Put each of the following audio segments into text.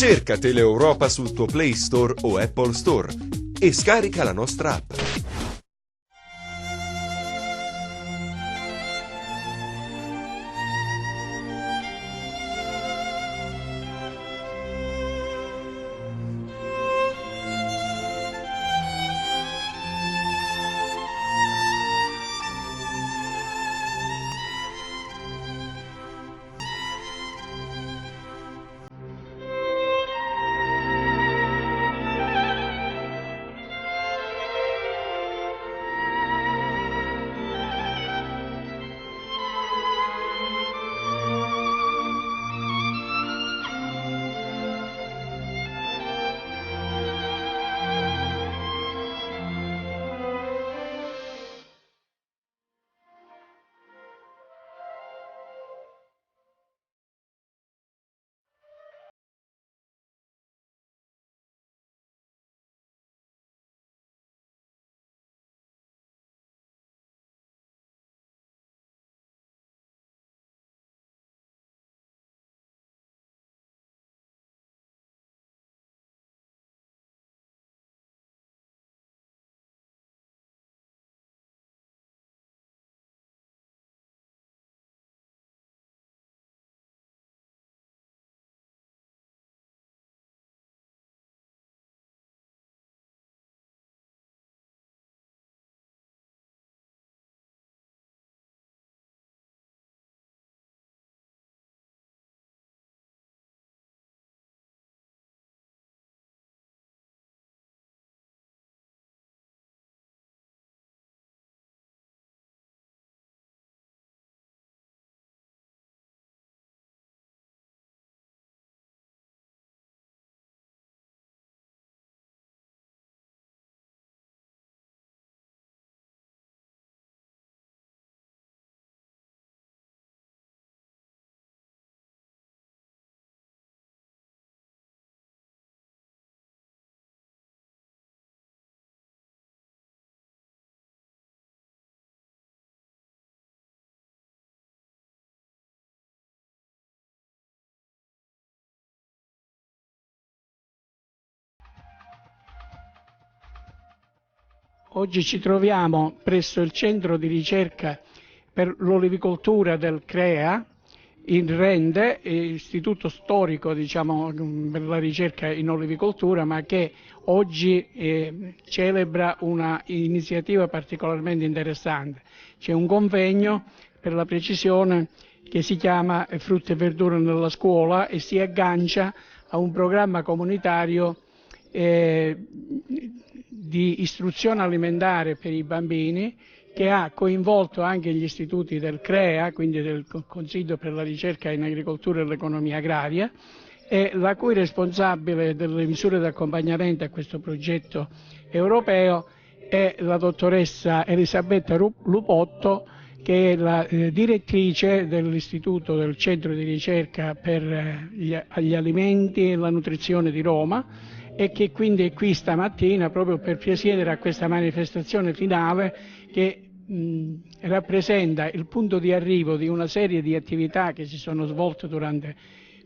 Cerca Teleeuropa sul tuo Play Store o Apple Store e scarica la nostra app. Oggi ci troviamo presso il centro di ricerca per l'olivicoltura del CREA, in Rende, istituto storico per la ricerca in olivicoltura, ma che oggi celebra una iniziativa particolarmente interessante. C'è un convegno, per la precisione, che si chiama Frutta e Verdura nella scuola e si aggancia a un programma comunitario di istruzione alimentare per i bambini, che ha coinvolto anche gli istituti del CREA, quindi del Consiglio per la ricerca in agricoltura e l'economia agraria, e la cui responsabile delle misure di accompagnamento a questo progetto europeo è la dottoressa Elisabetta Lupotto, che è la direttrice dell'istituto del centro di ricerca per gli alimenti e la nutrizione di Roma, e che quindi è qui stamattina proprio per presiedere a questa manifestazione finale che rappresenta il punto di arrivo di una serie di attività che si sono svolte durante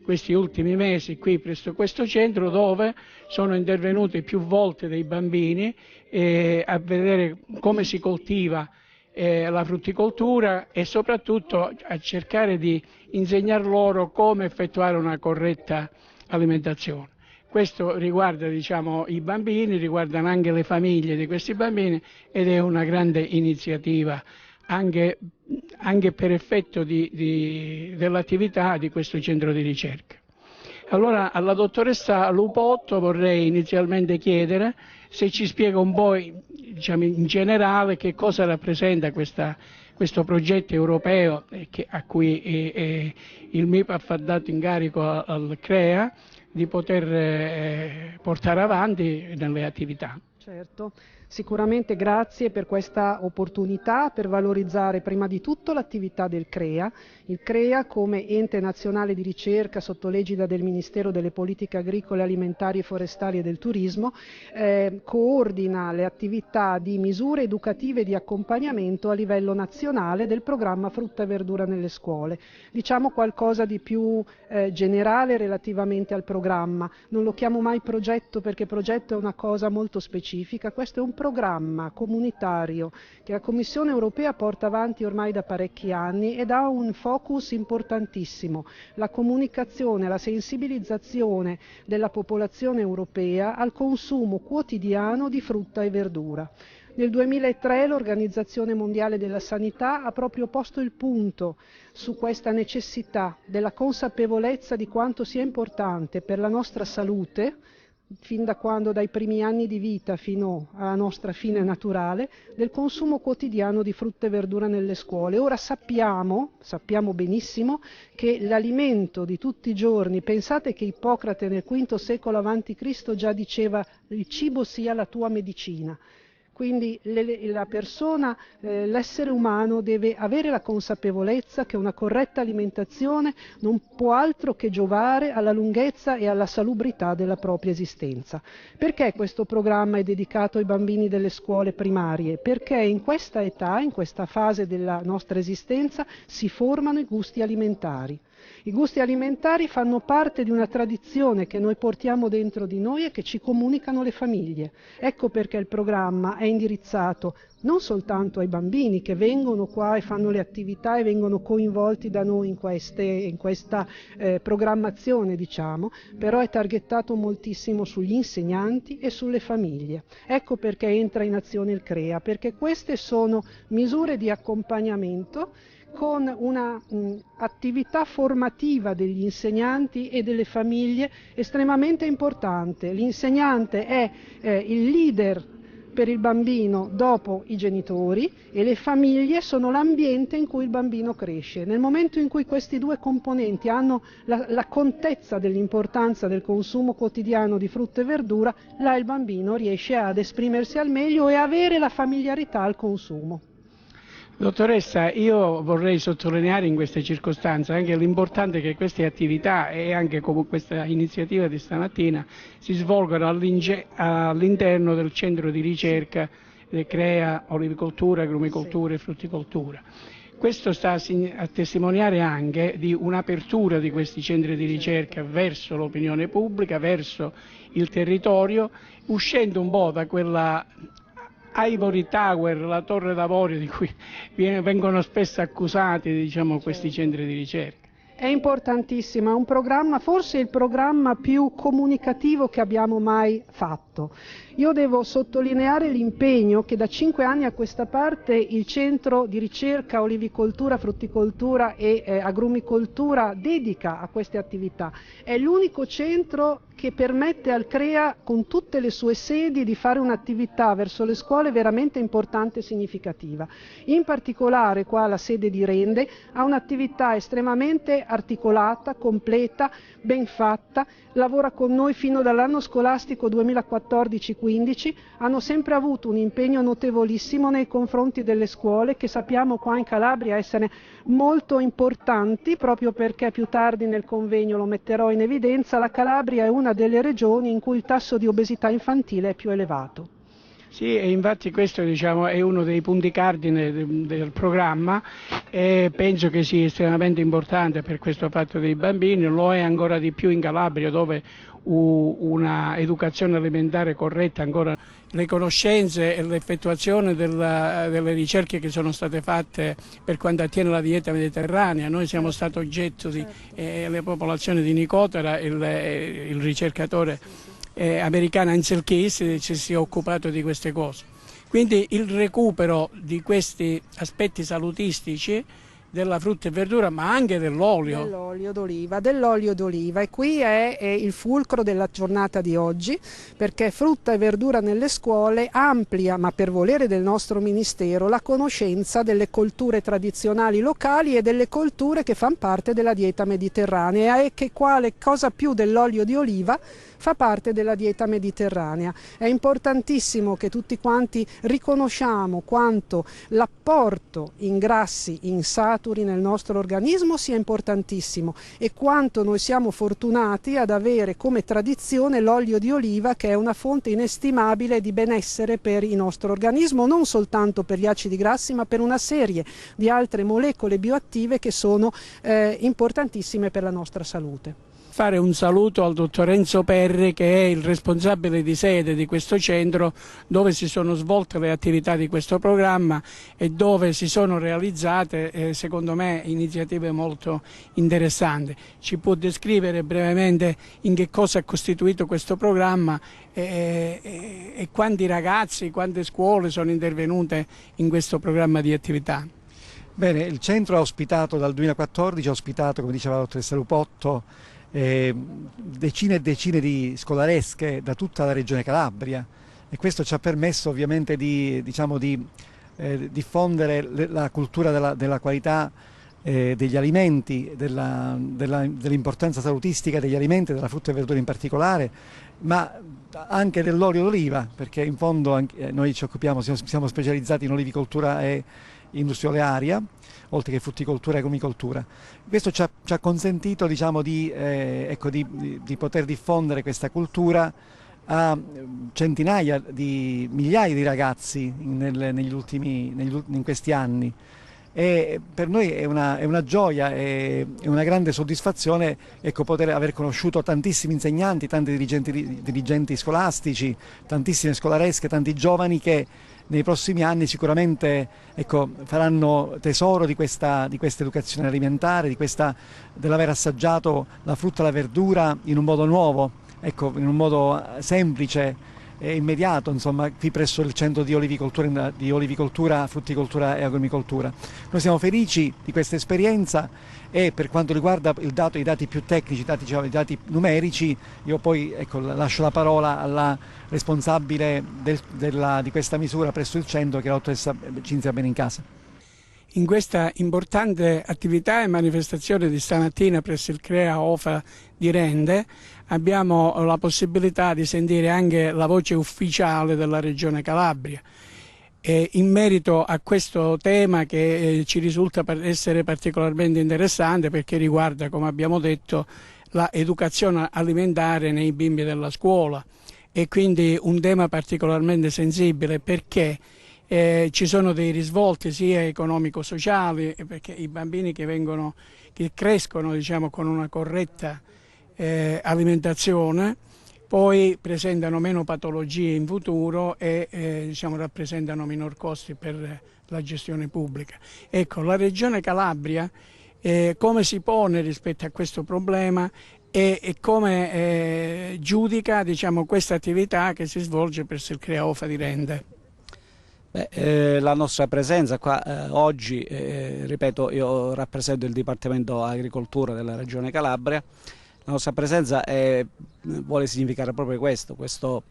questi ultimi mesi qui presso questo centro, dove sono intervenuti più volte dei bambini a vedere come si coltiva la frutticoltura e soprattutto a cercare di insegnar loro come effettuare una corretta alimentazione. Questo riguarda i bambini, riguardano anche le famiglie di questi bambini ed è una grande iniziativa anche per effetto dell'attività di questo centro di ricerca. Allora alla dottoressa Lupotto vorrei inizialmente chiedere se ci spiega un po' in generale che cosa rappresenta questo progetto europeo a cui il MIPAF ha dato incarico al CREA di poter portare avanti nelle attività. Certo, Sicuramente grazie per questa opportunità per valorizzare prima di tutto l'attività del CREA. Il CREA come ente nazionale di ricerca sotto l'egida del Ministero delle Politiche Agricole, Alimentari e Forestali e del Turismo coordina le attività di misure educative e di accompagnamento a livello nazionale del programma Frutta e Verdura nelle scuole. Diciamo qualcosa di più generale relativamente al programma. Non lo chiamo mai progetto perché progetto è una cosa molto specifica. Questo è un programma comunitario che la Commissione europea porta avanti ormai da parecchi anni ed ha un focus importantissimo: la comunicazione, la sensibilizzazione della popolazione europea al consumo quotidiano di frutta e verdura. Nel 2003 l'Organizzazione Mondiale della Sanità ha proprio posto il punto su questa necessità della consapevolezza di quanto sia importante per la nostra salute, fin da quando, dai primi anni di vita fino alla nostra fine naturale, del consumo quotidiano di frutta e verdura nelle scuole. Ora sappiamo benissimo che l'alimento di tutti i giorni, pensate che Ippocrate nel V secolo a.C. già diceva: il cibo sia la tua medicina. Quindi la persona, l'essere umano deve avere la consapevolezza che una corretta alimentazione non può altro che giovare alla lunghezza e alla salubrità della propria esistenza. Perché questo programma è dedicato ai bambini delle scuole primarie? Perché in questa età, in questa fase della nostra esistenza, si formano i gusti alimentari. I gusti alimentari fanno parte di una tradizione che noi portiamo dentro di noi e che ci comunicano le famiglie. Ecco perché il programma è indirizzato non soltanto ai bambini che vengono qua e fanno le attività e vengono coinvolti da noi in questa programmazione, diciamo, però è targettato moltissimo sugli insegnanti e sulle famiglie. Ecco perché entra in azione il CREA, perché queste sono misure di accompagnamento con una attività formativa degli insegnanti e delle famiglie estremamente importante. L'insegnante è il leader per il bambino dopo i genitori e le famiglie sono l'ambiente in cui il bambino cresce. Nel momento in cui questi due componenti hanno la contezza dell'importanza del consumo quotidiano di frutta e verdura, là il bambino riesce ad esprimersi al meglio e avere la familiarità al consumo. Dottoressa, io vorrei sottolineare in queste circostanze anche l'importante che queste attività e anche come questa iniziativa di stamattina si svolgono all'interno del centro di ricerca del CREA, olivicoltura, agrumicoltura e frutticoltura. Questo sta a testimoniare anche di un'apertura di questi centri di ricerca verso l'opinione pubblica, verso il territorio, uscendo un po' da quella Ivory Tower, la torre d'avorio di cui vengono spesso accusati, diciamo, questi centri di ricerca. È importantissimo, è un programma, forse il programma più comunicativo che abbiamo mai fatto. Io devo sottolineare l'impegno che da 5 anni a questa parte il centro di ricerca olivicoltura, frutticoltura e agrumicoltura dedica a queste attività. È l'unico centro che permette al CREA, con tutte le sue sedi, di fare un'attività verso le scuole veramente importante e significativa. In particolare qua la sede di Rende ha un'attività estremamente articolata, completa, ben fatta, lavora con noi fino dall'anno scolastico 2014-15, hanno sempre avuto un impegno notevolissimo nei confronti delle scuole che sappiamo qua in Calabria essere molto importanti, proprio perché più tardi nel convegno lo metterò in evidenza, la Calabria è una delle regioni in cui il tasso di obesità infantile è più elevato. Sì, e infatti questo, diciamo, è uno dei punti cardine del programma e penso che sia estremamente importante per questo fatto dei bambini, lo è ancora di più in Calabria dove una educazione alimentare corretta, ancora le conoscenze e l'effettuazione delle ricerche che sono state fatte per quanto attiene la dieta mediterranea. Noi siamo stati oggetto le popolazioni di Nicotera, il ricercatore americano Ansel Keys si è occupato di queste cose. Quindi il recupero di questi aspetti salutistici della frutta e verdura, ma anche dell'olio. Dell'olio d'oliva, e qui è il fulcro della giornata di oggi, perché frutta e verdura nelle scuole amplia, ma per volere del nostro Ministero, la conoscenza delle colture tradizionali locali e delle colture che fanno parte della dieta mediterranea, e che cosa più dell'olio di oliva fa parte della dieta mediterranea. È importantissimo che tutti quanti riconosciamo quanto l'apporto in grassi insaturi nel nostro organismo sia importantissimo, e quanto noi siamo fortunati ad avere come tradizione l'olio di oliva, che è una fonte inestimabile di benessere per il nostro organismo, non soltanto per gli acidi grassi, ma per una serie di altre molecole bioattive che sono importantissime per la nostra salute. Fare un saluto al dottor Enzo Perri, che è il responsabile di sede di questo centro, dove si sono svolte le attività di questo programma e dove si sono realizzate secondo me iniziative molto interessanti. Ci può descrivere brevemente in che cosa è costituito questo programma e quanti ragazzi, quante scuole sono intervenute in questo programma di attività? Bene, il centro ha ospitato dal 2014, come diceva la dottoressa Lupotto, decine e decine di scolaresche da tutta la regione Calabria, e questo ci ha permesso ovviamente di diffondere la cultura della qualità degli alimenti, dell'importanza salutistica degli alimenti, della frutta e verdura in particolare, ma anche dell'olio d'oliva, perché in fondo noi siamo specializzati in olivicoltura e industria olearia, oltre che frutticoltura e agrumicoltura. Questo ci ha consentito di poter diffondere questa cultura a centinaia di migliaia di ragazzi in questi anni, e per noi è una gioia e una grande soddisfazione poter aver conosciuto tantissimi insegnanti, tanti dirigenti scolastici, tantissime scolaresche, tanti giovani che nei prossimi anni sicuramente faranno tesoro di questa educazione alimentare, dell'aver assaggiato la frutta e la verdura in un modo nuovo, in un modo semplice e immediato, insomma, qui presso il centro di olivicoltura, frutticoltura e agrumicoltura. Noi siamo felici di questa esperienza, e per quanto riguarda i dati più tecnici, i dati numerici, io poi lascio la parola alla responsabile di questa misura presso il centro, che è la dottoressa Cinzia Benincasa. In questa importante attività e manifestazione di stamattina presso il CREA OFA di Rende abbiamo la possibilità di sentire anche la voce ufficiale della Regione Calabria in merito a questo tema, che ci risulta essere particolarmente interessante, perché riguarda, come abbiamo detto, l'educazione alimentare nei bimbi della scuola, e quindi un tema particolarmente sensibile, perché ci sono dei risvolti sia economico-sociali, perché i bambini che crescono con una corretta alimentazione poi presentano meno patologie in futuro e rappresentano minor costi per la gestione pubblica. Ecco, la Regione Calabria come si pone rispetto a questo problema e come giudica questa attività che si svolge presso il CREA OFA di Rende? La nostra presenza qua oggi, ripeto, io rappresento il Dipartimento Agricoltura della Regione Calabria. La nostra presenza vuole significare proprio questo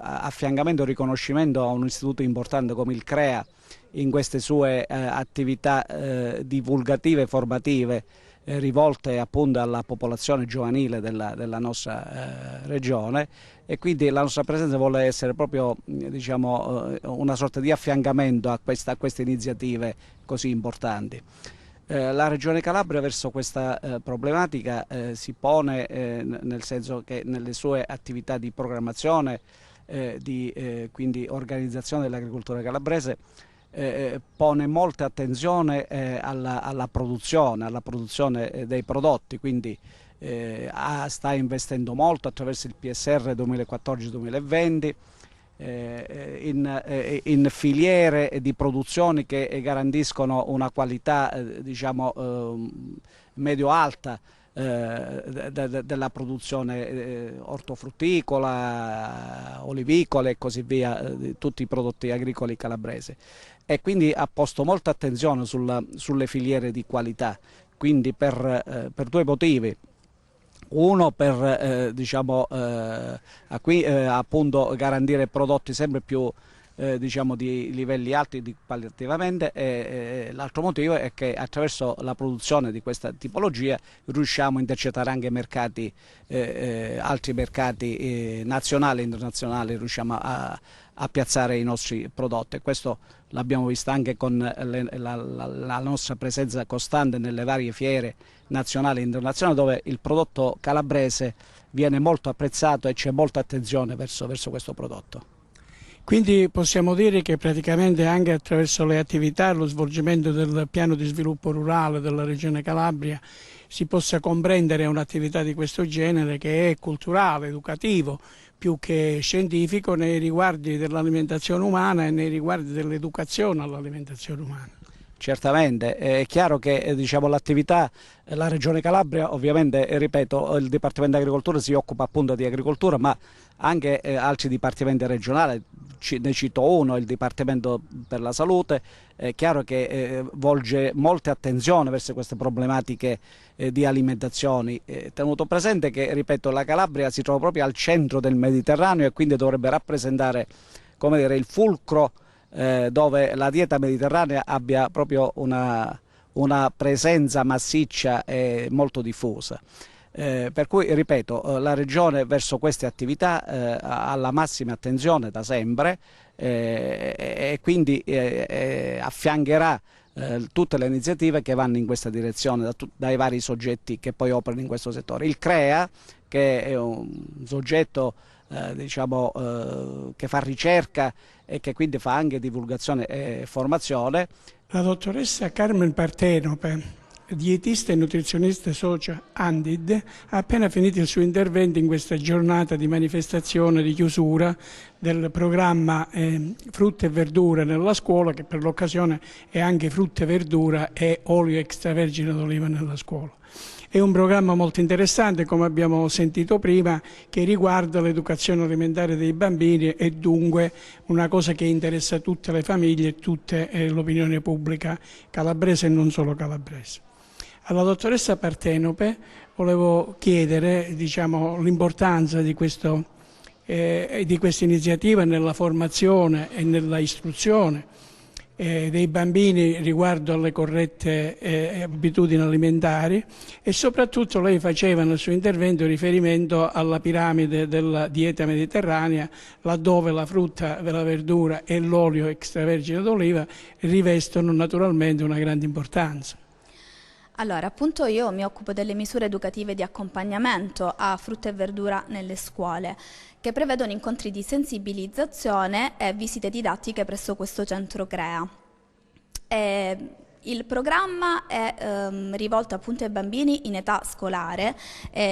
affiancamento e riconoscimento a un istituto importante come il CREA in queste sue attività divulgative e formative rivolte appunto alla popolazione giovanile della nostra regione, e quindi la nostra presenza vuole essere proprio una sorta di affiancamento a queste iniziative così importanti. La Regione Calabria verso questa problematica si pone nel senso che nelle sue attività di programmazione, quindi organizzazione dell'agricoltura calabrese, pone molta attenzione alla produzione dei prodotti, quindi sta investendo molto attraverso il PSR 2014-2020 in filiere di produzioni che garantiscono una qualità medio-alta della produzione ortofrutticola, olivicola e così via, di tutti i prodotti agricoli calabresi, e quindi ha posto molta attenzione sulle filiere di qualità, quindi per due motivi. Uno per appunto garantire prodotti sempre più di livelli alti qualitativamente, e l'altro motivo è che attraverso la produzione di questa tipologia riusciamo a intercettare anche mercati, altri mercati nazionali e internazionali, riusciamo a piazzare i nostri prodotti, e questo l'abbiamo visto anche con la nostra presenza costante nelle varie fiere nazionali e internazionali, dove il prodotto calabrese viene molto apprezzato e c'è molta attenzione verso questo prodotto. Quindi possiamo dire che praticamente anche attraverso le attività e lo svolgimento del piano di sviluppo rurale della Regione Calabria si possa comprendere un'attività di questo genere, che è culturale, educativo, più che scientifico, nei riguardi dell'alimentazione umana e nei riguardi dell'educazione all'alimentazione umana. Certamente, è chiaro che l'attività, la Regione Calabria ovviamente, ripeto, il Dipartimento di Agricoltura si occupa appunto di agricoltura, ma anche altri dipartimenti regionali, ne cito uno, il Dipartimento per la Salute, è chiaro che volge molte attenzione verso queste problematiche di alimentazione, tenuto presente che, ripeto, la Calabria si trova proprio al centro del Mediterraneo e quindi dovrebbe rappresentare, come dire, il fulcro dove la dieta mediterranea abbia proprio una presenza massiccia e molto diffusa. Per cui, ripeto, la Regione verso queste attività ha la massima attenzione da sempre, e quindi affiancherà tutte le iniziative che vanno in questa direzione dai vari soggetti che poi operano in questo settore. Il CREA, che è un soggetto che fa ricerca e che quindi fa anche divulgazione e formazione. La dottoressa Carmen Partenope, dietista e nutrizionista socia Andid, ha appena finito il suo intervento in questa giornata di manifestazione di chiusura del programma Frutta e Verdura nella scuola, che per l'occasione è anche frutta e verdura e olio extravergine d'oliva nella scuola. È un programma molto interessante, come abbiamo sentito prima, che riguarda l'educazione alimentare dei bambini, e dunque una cosa che interessa tutte le famiglie e tutta l'opinione pubblica calabrese e non solo calabrese. Alla dottoressa Partenope volevo chiedere l'importanza di questa iniziativa nella formazione e nella istruzione dei bambini riguardo alle corrette abitudini alimentari, e soprattutto lei faceva nel suo intervento riferimento alla piramide della dieta mediterranea, laddove la frutta, la verdura e l'olio extravergine d'oliva rivestono naturalmente una grande importanza. Allora, appunto, io mi occupo delle misure educative di accompagnamento a frutta e verdura nelle scuole, che prevedono incontri di sensibilizzazione e visite didattiche presso questo centro CREA. Il programma è rivolto appunto ai bambini in età scolare.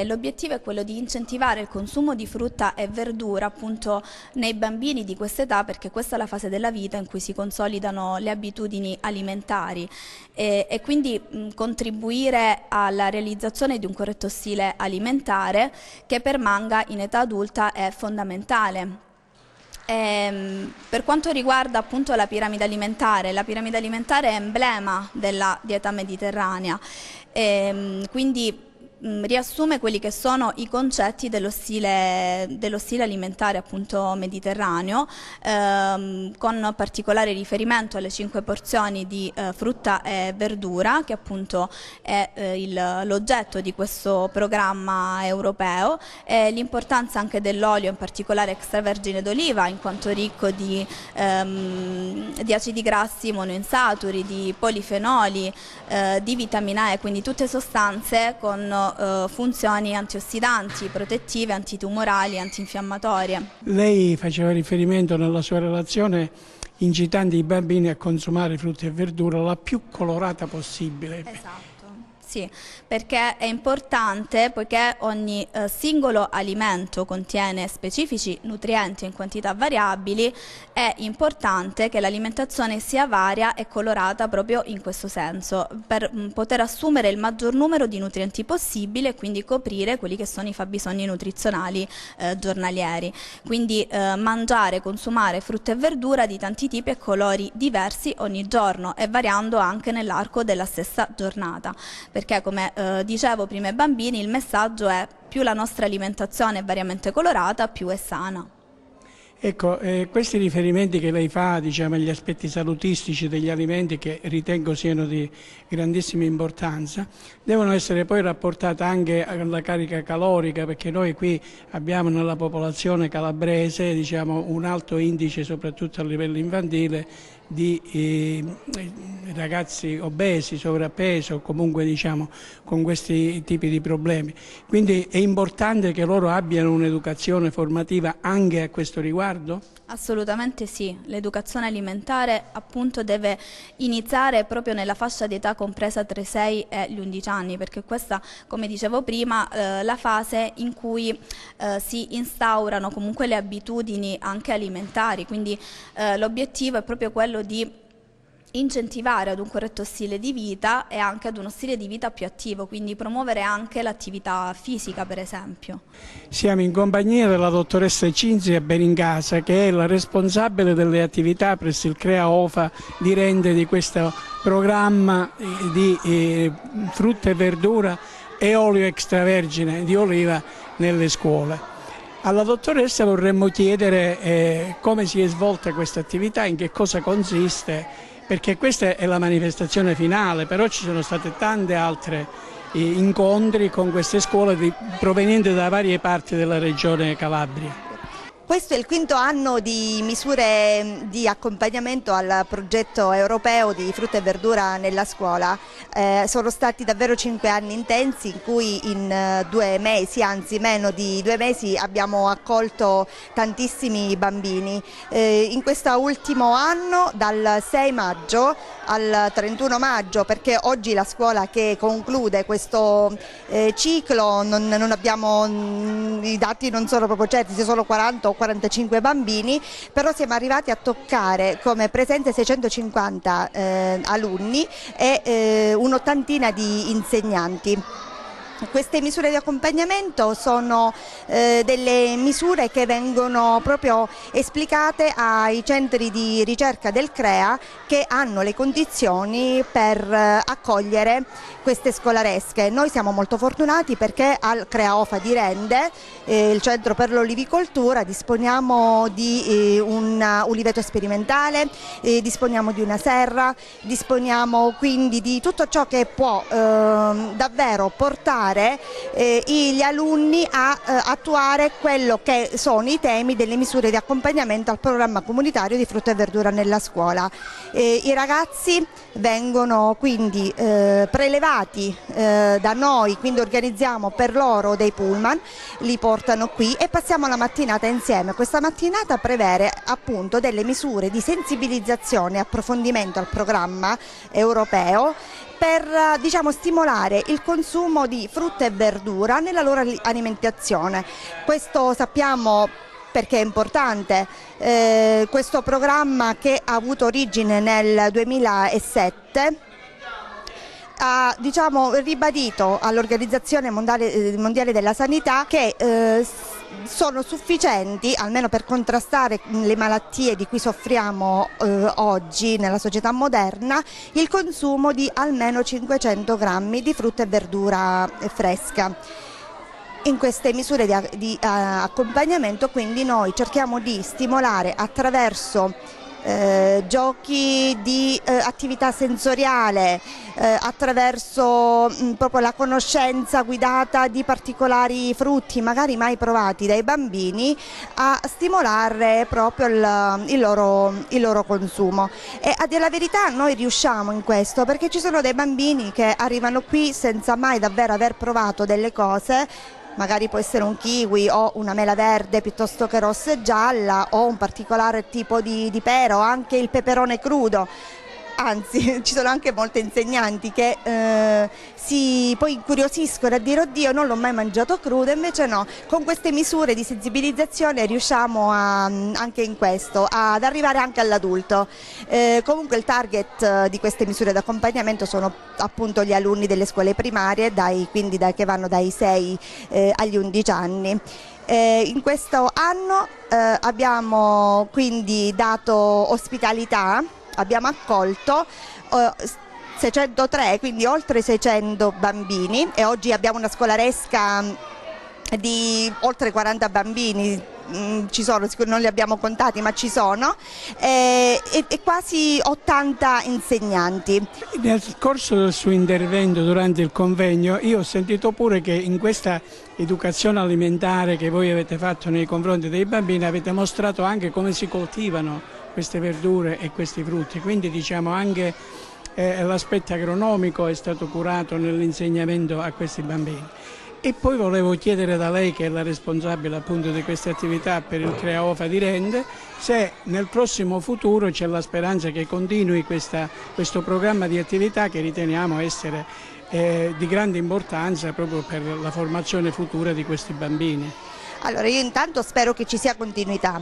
L'obiettivo è quello di incentivare il consumo di frutta e verdura appunto nei bambini di questa età, perché questa è la fase della vita in cui si consolidano le abitudini alimentari, e quindi contribuire alla realizzazione di un corretto stile alimentare che permanga in età adulta è fondamentale. Per quanto riguarda appunto la piramide alimentare è emblema della dieta mediterranea, quindi riassume quelli che sono i concetti dello stile alimentare appunto mediterraneo, con particolare riferimento alle 5 porzioni di frutta e verdura, che appunto è l'oggetto di questo programma europeo, e l'importanza anche dell'olio, in particolare extravergine d'oliva, in quanto ricco di acidi grassi monoinsaturi, di polifenoli, di vitamina E, quindi tutte sostanze con funzioni antiossidanti, protettive, antitumorali, antinfiammatorie. Lei faceva riferimento nella sua relazione incitando i bambini a consumare frutta e verdura la più colorata possibile. Esatto. Sì, perché è importante, poiché ogni singolo alimento contiene specifici nutrienti in quantità variabili, è importante che l'alimentazione sia varia e colorata proprio in questo senso, per poter assumere il maggior numero di nutrienti possibile e quindi coprire quelli che sono i fabbisogni nutrizionali giornalieri. Quindi mangiare, consumare frutta e verdura di tanti tipi e colori diversi ogni giorno e variando anche nell'arco della stessa giornata. Perché come dicevo prima ai bambini, il messaggio è: più la nostra alimentazione è variamente colorata, più è sana. Ecco, questi riferimenti che lei fa, diciamo, agli aspetti salutistici degli alimenti, che ritengo siano di grandissima importanza, devono essere poi rapportate anche alla carica calorica, perché noi qui abbiamo nella popolazione calabrese, diciamo, un alto indice, soprattutto a livello infantile, di ragazzi obesi, sovrappeso o comunque, diciamo, con questi tipi di problemi. Quindi è importante che loro abbiano un'educazione formativa anche a questo riguardo? Assolutamente sì, l'educazione alimentare appunto deve iniziare proprio nella fascia di età compresa tra i 6 e gli 11 anni, perché questa, come dicevo prima, la fase in cui si instaurano comunque le abitudini anche alimentari, quindi l'obiettivo è proprio quello di incentivare ad un corretto stile di vita e anche ad uno stile di vita più attivo, quindi promuovere anche l'attività fisica, per esempio. Siamo in compagnia della dottoressa Cinzia Benincasa, che è la responsabile delle attività presso il CREA OFA di Rende, di questo programma di frutta e verdura e olio extravergine di oliva nelle scuole. Alla dottoressa vorremmo chiedere come si è svolta questa attività, in che cosa consiste, perché questa è la manifestazione finale, però ci sono state tante altre incontri con queste scuole provenienti da varie parti della regione Calabria. Questo è il quinto anno di misure di accompagnamento al progetto europeo di frutta e verdura nella scuola. Sono stati davvero 5 anni intensi in cui in 2 mesi, anzi meno di 2 mesi, abbiamo accolto tantissimi bambini. In questo ultimo anno, dal 6 maggio al 31 maggio, perché oggi la scuola che conclude questo ciclo, non abbiamo, i dati non sono proprio certi, se sono 40 o 45 bambini, però siamo arrivati a toccare come presenze 650 alunni e un'ottantina di insegnanti. Queste misure di accompagnamento sono delle misure che vengono proprio esplicate ai centri di ricerca del CREA, che hanno le condizioni per accogliere queste scolaresche. Noi siamo molto fortunati perché al CREA OFA di Rende, il centro per l'olivicoltura, disponiamo di un uliveto sperimentale, disponiamo di una serra, disponiamo quindi di tutto ciò che può davvero portare gli alunni a attuare quello che sono i temi delle misure di accompagnamento al programma comunitario di frutta e verdura nella scuola. I ragazzi vengono quindi prelevati da noi, quindi organizziamo per loro dei pullman, li portano qui e passiamo la mattinata insieme. Questa mattinata prevede appunto delle misure di sensibilizzazione e approfondimento al programma europeo per, diciamo, stimolare il consumo di frutta e verdura nella loro alimentazione. Questo sappiamo perché è importante. Questo programma, che ha avuto origine nel 2007, ha, diciamo, ribadito all'Organizzazione Mondiale della Sanità che sono sufficienti, almeno per contrastare le malattie di cui soffriamo oggi nella società moderna, il consumo di almeno 500 grammi di frutta e verdura fresca. In queste misure di accompagnamento quindi noi cerchiamo di stimolare attraverso giochi di attività sensoriale, attraverso proprio la conoscenza guidata di particolari frutti magari mai provati dai bambini, a stimolare proprio il loro consumo. E a dire la verità noi riusciamo in questo, perché ci sono dei bambini che arrivano qui senza mai davvero aver provato delle cose. Magari può essere un kiwi o una mela verde piuttosto che rossa e gialla, o un particolare tipo di pera, o anche il peperone crudo. anzi ci sono anche molte insegnanti che si poi incuriosiscono a dire oddio non l'ho mai mangiato crudo, invece no, con queste misure di sensibilizzazione riusciamo anche in questo ad arrivare anche all'adulto. Comunque il target di queste misure d'accompagnamento sono appunto gli alunni delle scuole primarie, quindi che vanno dai 6 agli 11 anni. In questo anno abbiamo quindi dato ospitalità, abbiamo accolto 603, quindi oltre 600 bambini, e oggi abbiamo una scolaresca di oltre 40 bambini. Ci sono, non li abbiamo contati ma ci sono, e quasi 80 insegnanti. Nel corso del suo intervento durante il convegno io ho sentito pure che in questa educazione alimentare che voi avete fatto nei confronti dei bambini avete mostrato anche come si coltivano queste verdure e questi frutti, quindi diciamo anche l'aspetto agronomico è stato curato nell'insegnamento a questi bambini. E poi volevo chiedere da lei, che è la responsabile appunto di queste attività per il CREA OFA di Rende, se nel prossimo futuro c'è la speranza che continui questo programma di attività che riteniamo essere di grande importanza proprio per la formazione futura di questi bambini. Allora io intanto spero che ci sia continuità.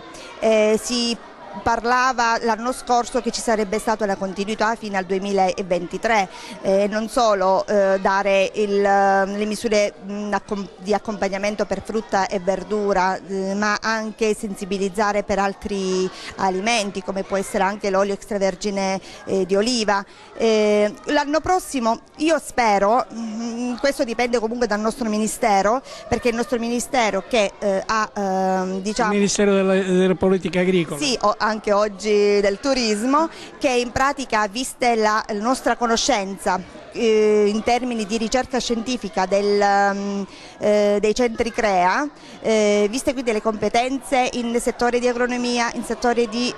Si parlava l'anno scorso che ci sarebbe stata la continuità fino al 2023, non solo dare le misure di accompagnamento per frutta e verdura, ma anche sensibilizzare per altri alimenti come può essere anche l'olio extravergine di oliva. L'anno prossimo io spero, questo dipende comunque dal nostro Ministero, perché il nostro Ministero che ha diciamo, il Ministero delle Politiche Agricole. Sì, anche oggi del turismo, che in pratica, viste la nostra conoscenza in termini di ricerca scientifica dei centri CREA, viste quindi le competenze in settore di agronomia, in settore di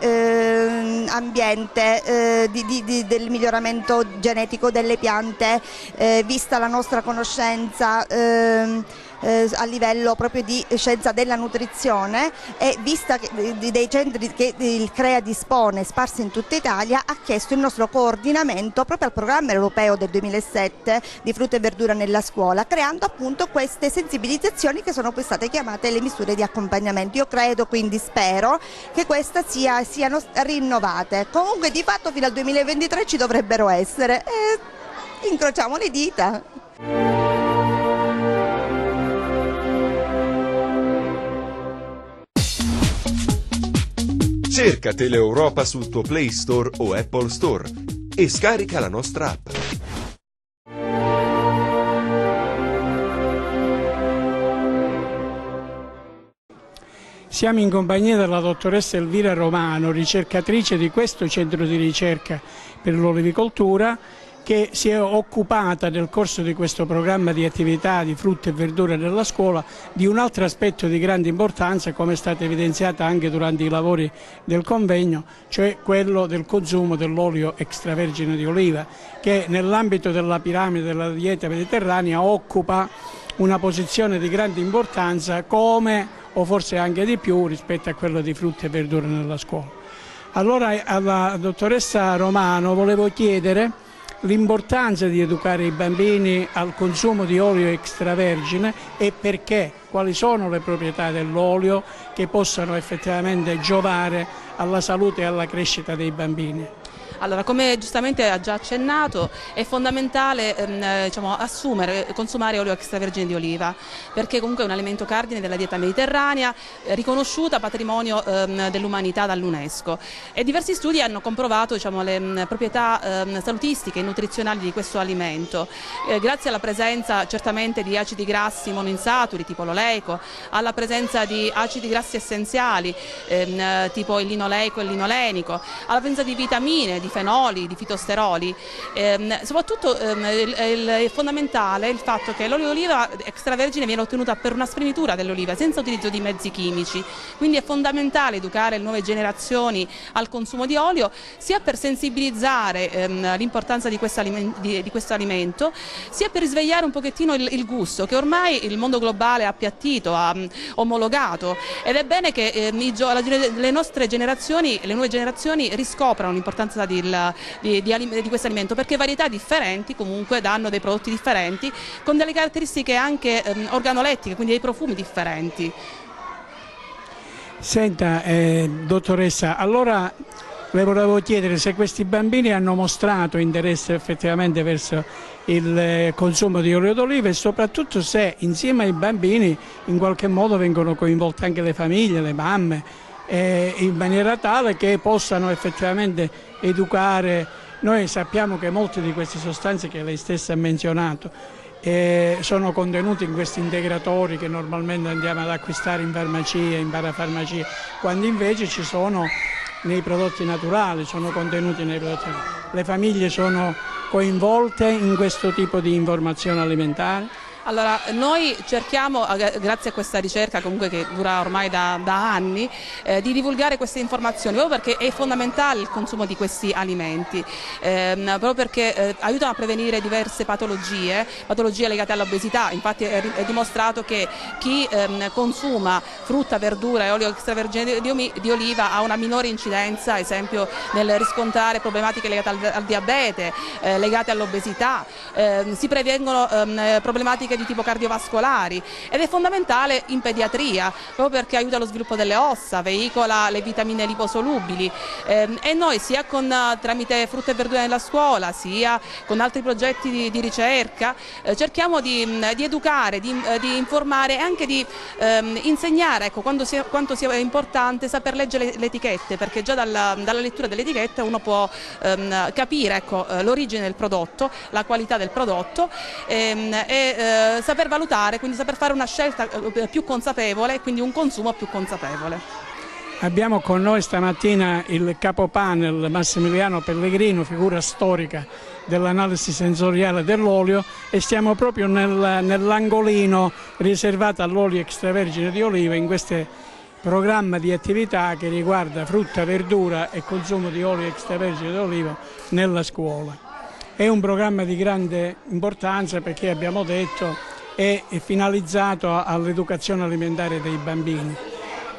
ambiente, del miglioramento genetico delle piante, vista la nostra conoscenza a livello proprio di scienza della nutrizione, e vista dei centri che il CREA dispone sparsi in tutta Italia, ha chiesto il nostro coordinamento proprio al programma europeo del 2007 di frutta e verdura nella scuola, creando appunto queste sensibilizzazioni che sono poi state chiamate le misure di accompagnamento. Io credo, quindi spero che queste siano rinnovate. Comunque di fatto fino al 2023 ci dovrebbero essere, incrociamo le dita. Cerca Teleeuropa sul tuo Play Store o Apple Store e scarica la nostra app. Siamo in compagnia della dottoressa Elvira Romano, ricercatrice di questo centro di ricerca per l'olivicoltura, che si è occupata nel corso di questo programma di attività di frutta e verdura nella scuola di un altro aspetto di grande importanza, come è stato evidenziato anche durante i lavori del convegno, cioè quello del consumo dell'olio extravergine di oliva, che nell'ambito della piramide della dieta mediterranea occupa una posizione di grande importanza, come o forse anche di più rispetto a quello di frutta e verdura nella scuola. Allora alla dottoressa Romano volevo chiedere l'importanza di educare i bambini al consumo di olio extravergine e perché, quali sono le proprietà dell'olio che possano effettivamente giovare alla salute e alla crescita dei bambini. Allora, come giustamente ha già accennato, è fondamentale consumare olio extravergine di oliva, perché comunque è un alimento cardine della dieta mediterranea, riconosciuta patrimonio dell'umanità dall'UNESCO, e diversi studi hanno comprovato le proprietà salutistiche e nutrizionali di questo alimento, grazie alla presenza certamente di acidi grassi monoinsaturi tipo l'oleico, alla presenza di acidi grassi essenziali tipo il linoleico e il linolenico, alla presenza di vitamine, di fenoli, di fitosteroli. Soprattutto è fondamentale il fatto che l'olio d'oliva extravergine viene ottenuta per una spremitura dell'oliva senza utilizzo di mezzi chimici, quindi è fondamentale educare le nuove generazioni al consumo di olio, sia per sensibilizzare l'importanza di questo alimento, sia per risvegliare un pochettino il gusto che ormai il mondo globale ha appiattito, ha omologato, ed è bene che le nuove generazioni riscoprano l'importanza di questo alimento, perché varietà differenti comunque danno dei prodotti differenti con delle caratteristiche anche organolettiche, quindi dei profumi differenti. Senta, dottoressa, allora le volevo chiedere se questi bambini hanno mostrato interesse effettivamente verso il consumo di olio d'oliva e soprattutto se insieme ai bambini in qualche modo vengono coinvolte anche le famiglie, le mamme, in maniera tale che possano effettivamente educare. Noi sappiamo che molte di queste sostanze che lei stessa ha menzionato sono contenuti in questi integratori che normalmente andiamo ad acquistare in farmacia, in parafarmacia, quando invece ci sono nei prodotti naturali, sono contenuti nei prodotti naturali. Le famiglie sono coinvolte in questo tipo di informazione alimentare? Allora, noi cerchiamo, grazie a questa ricerca comunque che dura ormai da anni, di divulgare queste informazioni, proprio perché è fondamentale il consumo di questi alimenti, proprio perché aiutano a prevenire diverse patologie legate all'obesità. Infatti è dimostrato che chi consuma frutta, verdura e olio extravergine di oliva ha una minore incidenza, ad esempio nel riscontrare problematiche legate al diabete, legate all'obesità, si prevengono problematiche di tipo cardiovascolari ed è fondamentale in pediatria proprio perché aiuta lo sviluppo delle ossa, veicola le vitamine liposolubili e noi sia tramite frutta e verdura nella scuola sia con altri progetti di ricerca cerchiamo di educare, di informare e anche di insegnare, ecco, quanto sia importante saper leggere le etichette, perché già dalla lettura delle etichette uno può capire, ecco, l'origine del prodotto, la qualità del prodotto saper valutare, quindi saper fare una scelta più consapevole e quindi un consumo più consapevole. Abbiamo con noi stamattina il capopanel Massimiliano Pellegrino, figura storica dell'analisi sensoriale dell'olio, e stiamo proprio nell'angolino riservato all'olio extravergine di oliva in questo programma di attività che riguarda frutta, verdura e consumo di olio extravergine di oliva nella scuola. È un programma di grande importanza perché abbiamo detto è finalizzato all'educazione alimentare dei bambini.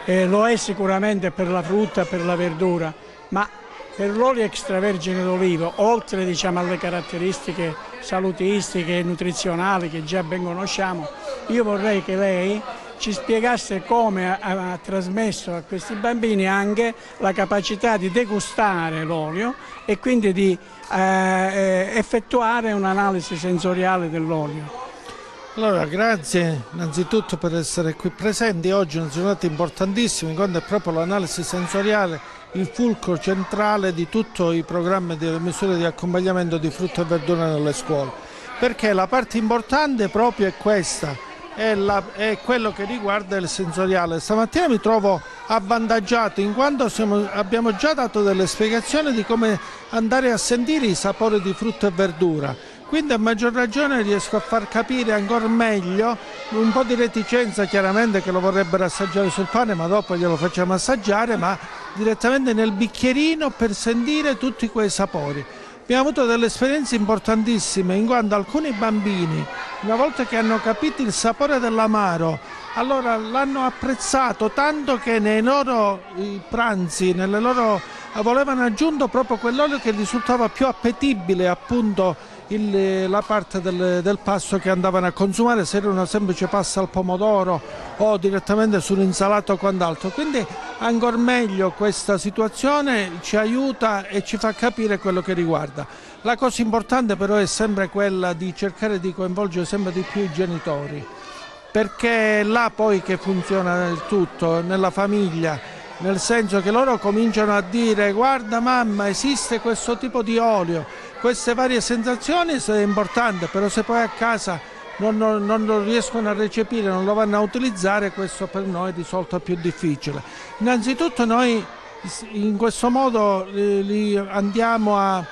Lo è sicuramente per la frutta e per la verdura, ma per l'olio extravergine d'oliva, oltre alle caratteristiche salutistiche e nutrizionali che già ben conosciamo, io vorrei che lei ci spiegasse come ha trasmesso a questi bambini anche la capacità di degustare l'olio e quindi di effettuare un'analisi sensoriale dell'olio. Allora, grazie innanzitutto per essere qui presenti. Oggi è una giornata importantissima, in quanto è proprio l'analisi sensoriale il fulcro centrale di tutti i programmi delle misure di accompagnamento di frutta e verdura nelle scuole, perché la parte importante proprio è questa, è quello che riguarda il sensoriale. Stamattina mi trovo avvantaggiato in quanto abbiamo già dato delle spiegazioni di come andare a sentire i sapori di frutta e verdura. Quindi a maggior ragione riesco a far capire ancora meglio, un po' di reticenza chiaramente che lo vorrebbero assaggiare sul pane, ma dopo glielo facciamo assaggiare, ma direttamente nel bicchierino per sentire tutti quei sapori. Abbiamo avuto delle esperienze importantissime in quanto alcuni bambini, una volta che hanno capito il sapore dell'amaro, allora l'hanno apprezzato tanto che nei loro pranzi, volevano aggiungere proprio quell'olio che risultava più appetibile, appunto la parte del pasto che andavano a consumare, se era una semplice pasta al pomodoro o direttamente sull'insalata o quant'altro. Quindi ancora meglio questa situazione ci aiuta e ci fa capire quello che riguarda. La cosa importante però è sempre quella di cercare di coinvolgere sempre di più i genitori, perché è là poi che funziona il tutto, nella famiglia, nel senso che loro cominciano a dire: guarda mamma, esiste questo tipo di olio, queste varie sensazioni è importante, però se poi a casa non lo riescono a recepire, non lo vanno a utilizzare, questo per noi di solito è più difficile. Innanzitutto noi in questo modo li andiamo a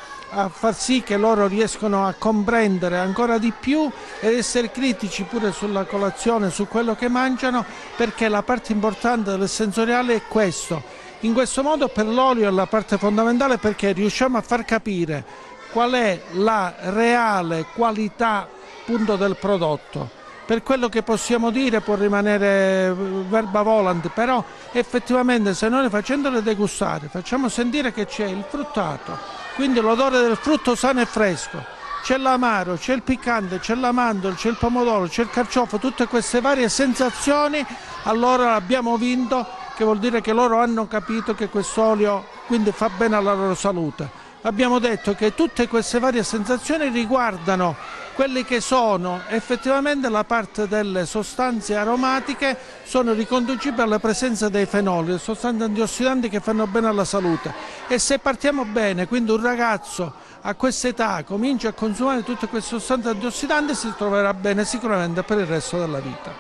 far sì che loro riescano a comprendere ancora di più ed essere critici pure sulla colazione, su quello che mangiano, perché la parte importante del sensoriale è questo. In questo modo per l'olio è la parte fondamentale, perché riusciamo a far capire qual è la reale qualità appunto del prodotto. Per quello che possiamo dire può rimanere verba volant, però effettivamente se noi facendole degustare facciamo sentire che c'è il fruttato, quindi l'odore del frutto sano e fresco. C'è l'amaro, c'è il piccante, c'è la mandorla, c'è il pomodoro, c'è il carciofo, tutte queste varie sensazioni, allora abbiamo vinto, che vuol dire che loro hanno capito che quest'olio quindi fa bene alla loro salute. Abbiamo detto che tutte queste varie sensazioni riguardano quelli che sono effettivamente la parte delle sostanze aromatiche, sono riconducibili alla presenza dei fenoli, le sostanze antiossidanti che fanno bene alla salute. E se partiamo bene, quindi un ragazzo a questa età comincia a consumare tutte queste sostanze antiossidanti, si troverà bene sicuramente per il resto della vita.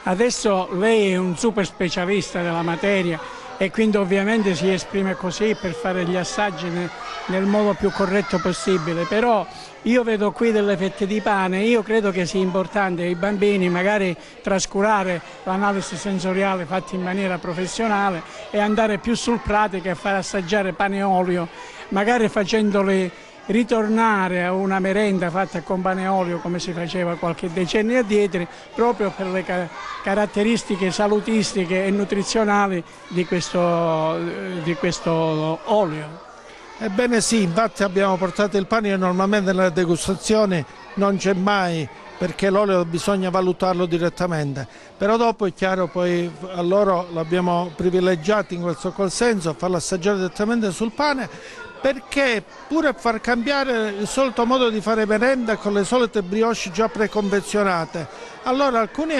Adesso lei è un super specialista della materia e quindi ovviamente si esprime così per fare gli assaggi nel modo più corretto possibile, però io vedo qui delle fette di pane, io credo che sia importante ai bambini magari trascurare l'analisi sensoriale fatta in maniera professionale e andare più sul pratico e far assaggiare pane e olio, magari facendoli ritornare a una merenda fatta con pane e olio come si faceva qualche decennio addietro, proprio per le caratteristiche salutistiche e nutrizionali di questo olio. Ebbene sì, infatti abbiamo portato il pane, normalmente nelle degustazioni non c'è mai, perché l'olio bisogna valutarlo direttamente, però dopo è chiaro, poi a loro l'abbiamo privilegiato in questo qual senso, farlo assaggiare direttamente sul pane, perché pure far cambiare il solito modo di fare merenda con le solite brioche già preconfezionate, allora alcuni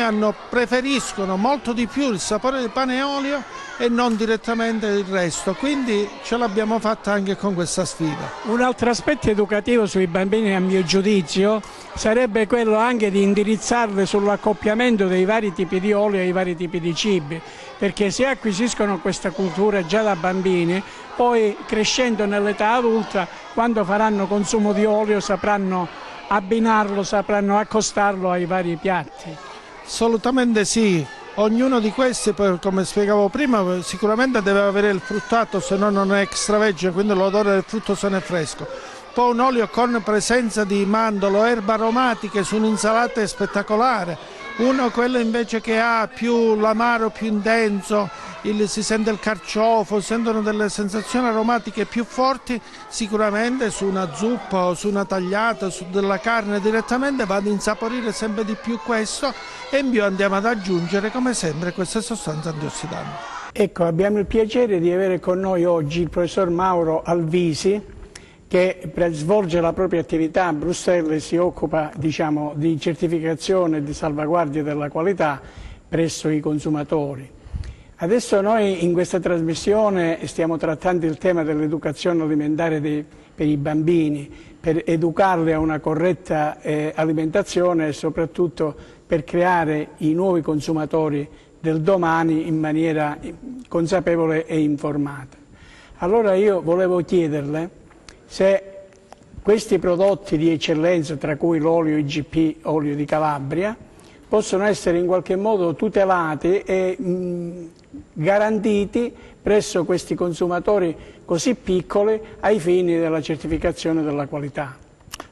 preferiscono molto di più il sapore di pane e olio e non direttamente il resto, quindi ce l'abbiamo fatta anche con questa sfida. Un altro aspetto educativo sui bambini, a mio giudizio, sarebbe quello anche di indirizzarli sull'accoppiamento dei vari tipi di olio e i vari tipi di cibi, perché se acquisiscono questa cultura già da bambini, poi crescendo nell'età adulta, quando faranno consumo di olio sapranno abbinarlo, sapranno accostarlo ai vari piatti. Assolutamente sì. Ognuno di questi, come spiegavo prima, sicuramente deve avere il fruttato, se no non è extravergine, quindi l'odore del frutto sano e fresco. Poi un olio con presenza di mandorlo, erbe aromatiche su un'insalata è spettacolare. Uno quello invece che ha più l'amaro più intenso, si sente il carciofo, sentono delle sensazioni aromatiche più forti, sicuramente su una zuppa o su una tagliata, su della carne direttamente va ad insaporire sempre di più questo, e in più andiamo ad aggiungere come sempre queste sostanze antiossidanti. Ecco, abbiamo il piacere di avere con noi oggi il professor Mauro Alvisi, che svolge la propria attività a Bruxelles e si occupa, diciamo, di certificazione e di salvaguardia della qualità presso i consumatori. Adesso noi in questa trasmissione stiamo trattando il tema dell'educazione alimentare per i bambini, per educarli a una corretta alimentazione e soprattutto per creare i nuovi consumatori del domani in maniera consapevole e informata. Allora io volevo chiederle se questi prodotti di eccellenza, tra cui l'olio IGP, olio di Calabria, possono essere in qualche modo tutelati e garantiti presso questi consumatori così piccoli ai fini della certificazione della qualità.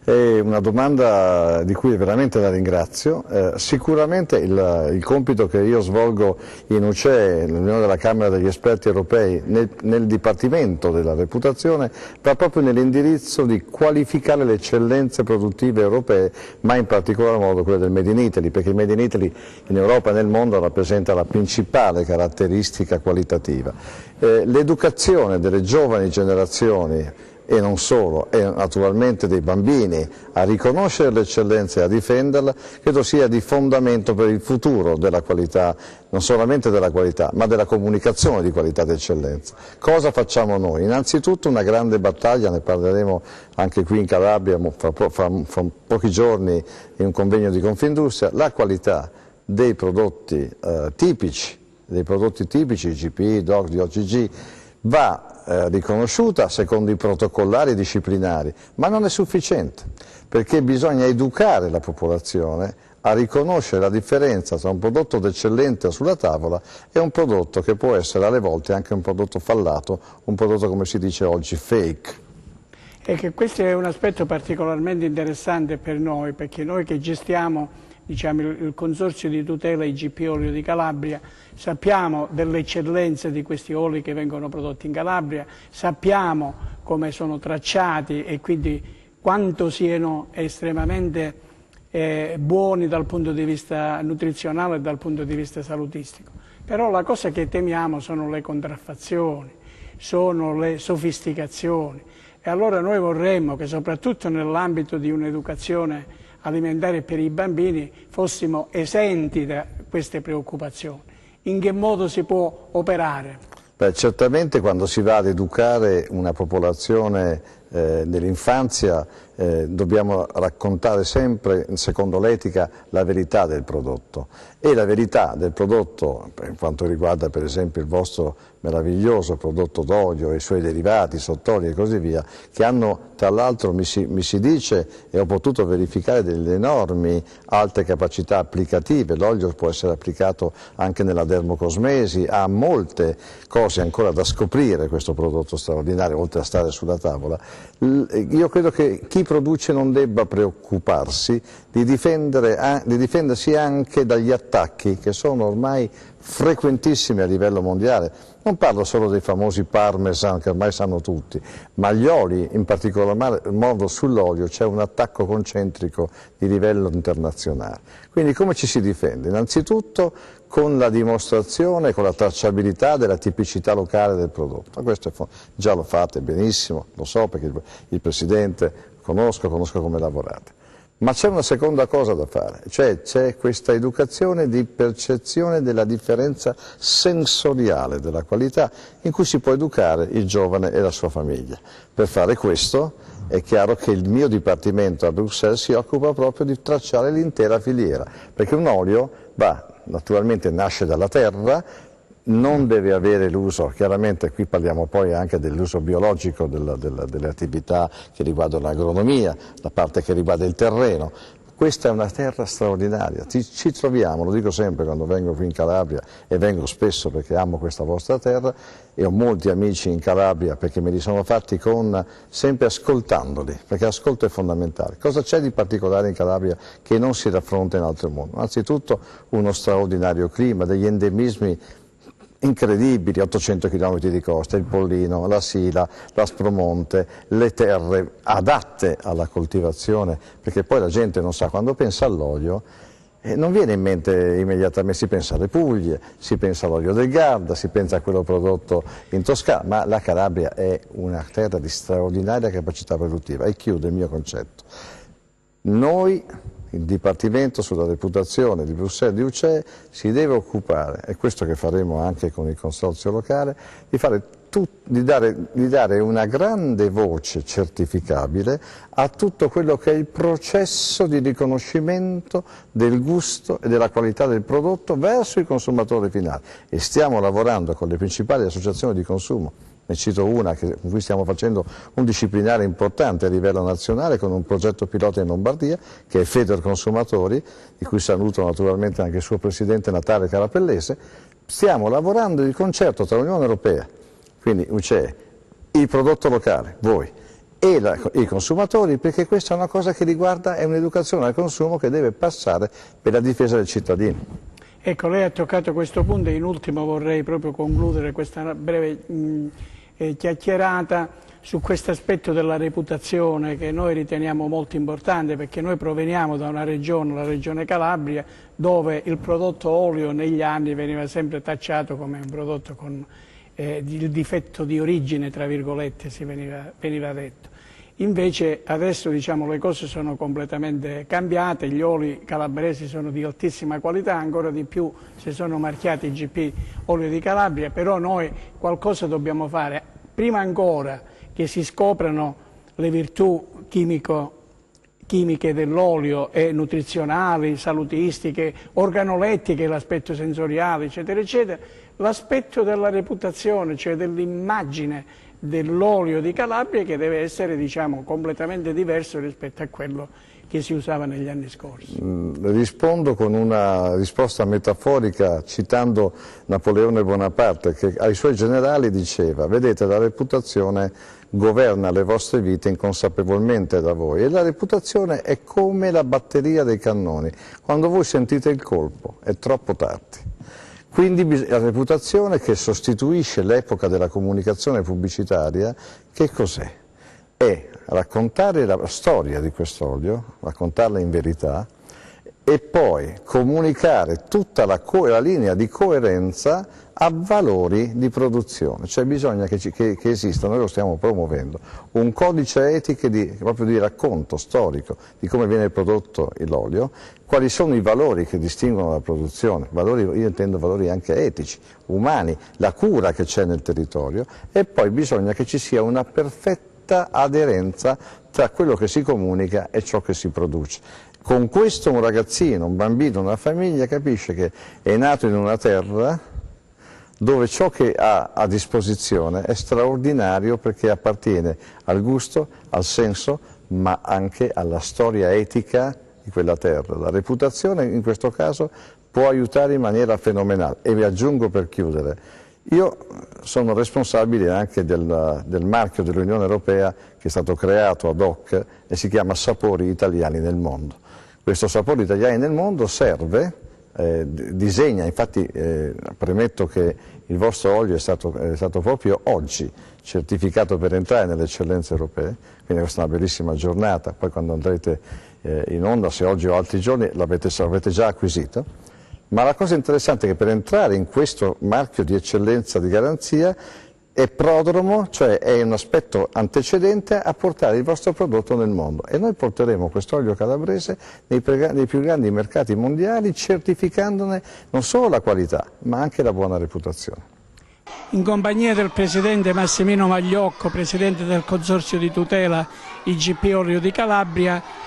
È una domanda di cui veramente la ringrazio. Sicuramente il compito che io svolgo in UCE, l'Unione della Camera degli Esperti Europei, nel Dipartimento della Reputazione, va proprio nell'indirizzo di qualificare le eccellenze produttive europee, ma in particolar modo quelle del Made in Italy, perché il Made in Italy in Europa e nel mondo rappresenta la principale caratteristica qualitativa. L'educazione delle giovani generazioni e non solo, e naturalmente dei bambini, a riconoscere l'eccellenza e a difenderla, credo sia di fondamento per il futuro della qualità, non solamente della qualità, ma della comunicazione di qualità ed eccellenza. Cosa facciamo noi? Innanzitutto una grande battaglia, ne parleremo anche qui in Calabria fra pochi giorni in un convegno di Confindustria, la qualità dei prodotti tipici, IGP, DOC, DOCG, va riconosciuta secondo i protocollari disciplinari, ma non è sufficiente, perché bisogna educare la popolazione a riconoscere la differenza tra un prodotto d'eccellenza sulla tavola e un prodotto che può essere alle volte anche un prodotto fallato, un prodotto, come si dice oggi, fake. E che questo è un aspetto particolarmente interessante per noi, perché noi che gestiamo diciamo, il Consorzio di tutela IGP Olio di Calabria, sappiamo delle eccellenze di questi oli che vengono prodotti in Calabria, sappiamo come sono tracciati e quindi quanto siano estremamente buoni dal punto di vista nutrizionale e dal punto di vista salutistico. Però la cosa che temiamo sono le contraffazioni, sono le sofisticazioni, e allora noi vorremmo che soprattutto nell'ambito di un'educazione alimentare per i bambini fossimo esenti da queste preoccupazioni. In che modo si può operare? Beh, certamente quando si va ad educare una popolazione dell'infanzia dobbiamo raccontare sempre, secondo l'etica, la verità del prodotto. E la verità del prodotto, per quanto riguarda per esempio il vostro meraviglioso prodotto d'olio e i suoi derivati, sottoli e così via, che hanno tra l'altro, mi si dice, e ho potuto verificare, delle enormi alte capacità applicative. L'olio può essere applicato anche nella dermocosmesi, ha molte cose ancora da scoprire questo prodotto straordinario, oltre a stare sulla tavola. Io credo che chi produce non debba preoccuparsi di difendersi anche dagli attacchi che sono ormai frequentissimi a livello mondiale. Non parlo solo dei famosi parmesan che ormai sanno tutti, ma gli oli, in particolar modo sull'olio, c'è un attacco concentrico di livello internazionale. Quindi come ci si difende? Innanzitutto con la dimostrazione, con la tracciabilità della tipicità locale del prodotto. Ma questo già lo fate benissimo, lo so perché il Presidente conosco come lavorate. Ma c'è una seconda cosa da fare, cioè c'è questa educazione di percezione della differenza sensoriale della qualità in cui si può educare il giovane e la sua famiglia. Per fare questo è chiaro che il mio dipartimento a Bruxelles si occupa proprio di tracciare l'intera filiera, perché un olio naturalmente nasce dalla terra, non deve avere l'uso, chiaramente qui parliamo poi anche dell'uso biologico delle attività che riguardano l'agronomia, la parte che riguarda il terreno. Questa è una terra straordinaria, ci troviamo, lo dico sempre quando vengo qui in Calabria, e vengo spesso perché amo questa vostra terra, e ho molti amici in Calabria perché me li sono fatti sempre ascoltandoli, perché l'ascolto è fondamentale. Cosa c'è di particolare in Calabria che non si raffronta in altro mondo? Anzitutto uno straordinario clima, degli endemismi incredibili, 800 km di costa, il Pollino, la Sila, l'Aspromonte, le terre adatte alla coltivazione, perché poi la gente non sa, quando pensa all'olio non viene in mente immediatamente, si pensa alle Puglie, si pensa all'olio del Garda, si pensa a quello prodotto in Toscana, ma la Calabria è una terra di straordinaria capacità produttiva. E chiudo il mio concetto. Noi, il Dipartimento sulla reputazione di Bruxelles di UCE, si deve occupare, e questo che faremo anche con il consorzio locale, di dare una grande voce certificabile a tutto quello che è il processo di riconoscimento del gusto e della qualità del prodotto verso il consumatore finale. E stiamo lavorando con le principali associazioni di consumo. Ne cito una con cui stiamo facendo un disciplinare importante a livello nazionale con un progetto pilota in Lombardia che è Federconsumatori, di cui saluto naturalmente anche il suo presidente Natale Carapellese. Stiamo lavorando di concerto tra l'Unione Europea, quindi UCE, il prodotto locale, voi, e i consumatori, perché questa è una cosa che riguarda, è un'educazione al consumo che deve passare per la difesa del cittadino. Ecco, lei ha toccato questo punto e in ultimo vorrei proprio concludere questa breve chiacchierata su questo aspetto della reputazione che noi riteniamo molto importante, perché noi proveniamo da una regione, la regione Calabria, dove il prodotto olio negli anni veniva sempre tacciato come un prodotto con il difetto di origine, tra virgolette, veniva detto. Invece adesso diciamo, le cose sono completamente cambiate, gli oli calabresi sono di altissima qualità, ancora di più se sono marchiati IGP Olio di Calabria, però noi qualcosa dobbiamo fare, prima ancora che si scoprano le virtù chimiche dell'olio e nutrizionali, salutistiche, organolettiche, l'aspetto sensoriale, eccetera, eccetera, l'aspetto della reputazione, cioè dell'immagine dell'olio di Calabria, che deve essere, diciamo, completamente diverso rispetto a quello che si usava negli anni scorsi. Rispondo con una risposta metaforica citando Napoleone Bonaparte, che ai suoi generali diceva: vedete, la reputazione governa le vostre vite inconsapevolmente da voi, e la reputazione è come la batteria dei cannoni: quando voi sentite il colpo è troppo tardi. Quindi la reputazione, che sostituisce l'epoca della comunicazione pubblicitaria, che cos'è? È raccontare la storia di quest'olio, raccontarla in verità, e poi comunicare tutta la linea di coerenza a valori di produzione. Cioè bisogna che esista, noi lo stiamo promuovendo, un codice etico proprio di racconto storico di come viene prodotto l'olio, quali sono i valori che distinguono la produzione, valori, io intendo valori anche etici, umani, la cura che c'è nel territorio, e poi bisogna che ci sia una perfetta aderenza tra quello che si comunica e ciò che si produce. Con questo un ragazzino, un bambino, una famiglia capisce che è nato in una terra dove ciò che ha a disposizione è straordinario, perché appartiene al gusto, al senso, ma anche alla storia etica di quella terra. La reputazione in questo caso può aiutare in maniera fenomenale. E vi aggiungo, per chiudere, io sono responsabile anche del marchio dell'Unione Europea che è stato creato ad hoc e si chiama Sapori Italiani nel Mondo. Questo Sapori Italiani nel Mondo serve, disegna, infatti premetto che il vostro olio è stato proprio oggi certificato per entrare nelle eccellenze europee, quindi questa è una bellissima giornata. Poi quando andrete in onda, se oggi o altri giorni, l'avete già acquisito. Ma la cosa interessante è che per entrare in questo marchio di eccellenza, di garanzia, è prodromo, cioè è un aspetto antecedente a portare il vostro prodotto nel mondo, e noi porteremo quest'olio calabrese nei più grandi mercati mondiali, certificandone non solo la qualità ma anche la buona reputazione. In compagnia del Presidente Massimino Magliocco, Presidente del Consorzio di tutela IGP Olio di Calabria,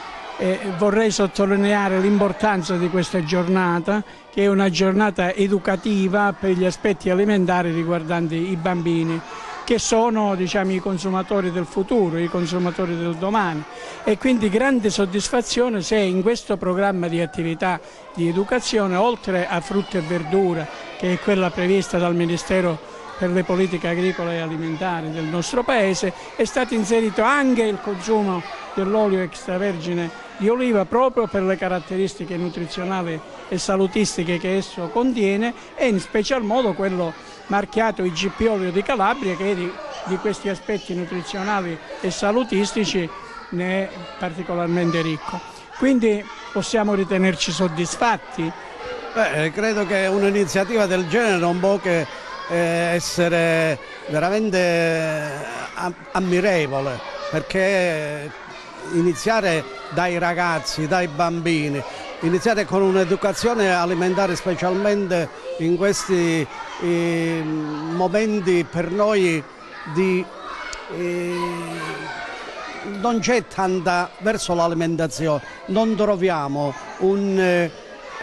vorrei sottolineare l'importanza di questa giornata, che è una giornata educativa per gli aspetti alimentari riguardanti i bambini, che sono, diciamo, i consumatori del futuro, i consumatori del domani, e quindi grande soddisfazione se in questo programma di attività di educazione, oltre a frutta e verdura, che è quella prevista dal Ministero per le politiche agricole e alimentari del nostro Paese, è stato inserito anche il consumo dell'olio extravergine di oliva, proprio per le caratteristiche nutrizionali e salutistiche che esso contiene, e in special modo quello marchiato IGP Olio di Calabria, che di questi aspetti nutrizionali e salutistici ne è particolarmente ricco. Quindi possiamo ritenerci soddisfatti? Credo che un'iniziativa del genere non può che essere veramente ammirevole, perché iniziare dai ragazzi, dai bambini, iniziare con un'educazione alimentare, specialmente in questi momenti per noi non c'è tanta verso l'alimentazione, non troviamo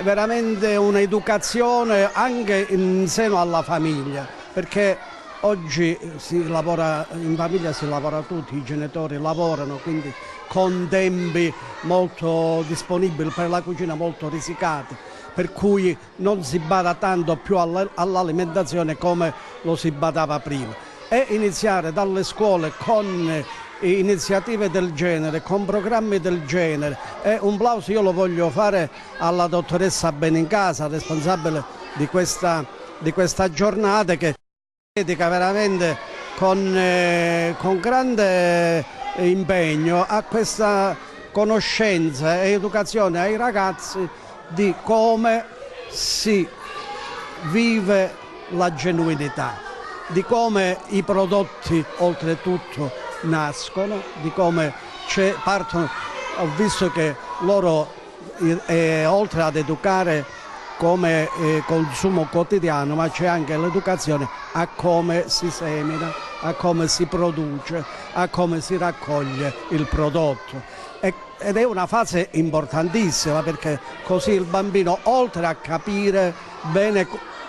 veramente un'educazione anche in seno alla famiglia, perché oggi si lavora in famiglia, si lavora tutti, i genitori lavorano, quindi con tempi molto disponibili per la cucina, molto risicati, per cui non si bada tanto più all'alimentazione come lo si badava prima. E iniziare dalle scuole con iniziative del genere, con programmi del genere, e un plauso io lo voglio fare alla dottoressa Benincasa, responsabile di questa giornata, che dedica veramente con grande impegno a questa conoscenza e educazione ai ragazzi di come si vive la genuinità, di come i prodotti oltretutto nascono, di come partono. Ho visto che loro, oltre ad educare come consumo quotidiano, ma c'è anche l'educazione a come si semina, a come si produce, a come si raccoglie il prodotto. Ed è una fase importantissima, perché così il bambino, oltre a capire bene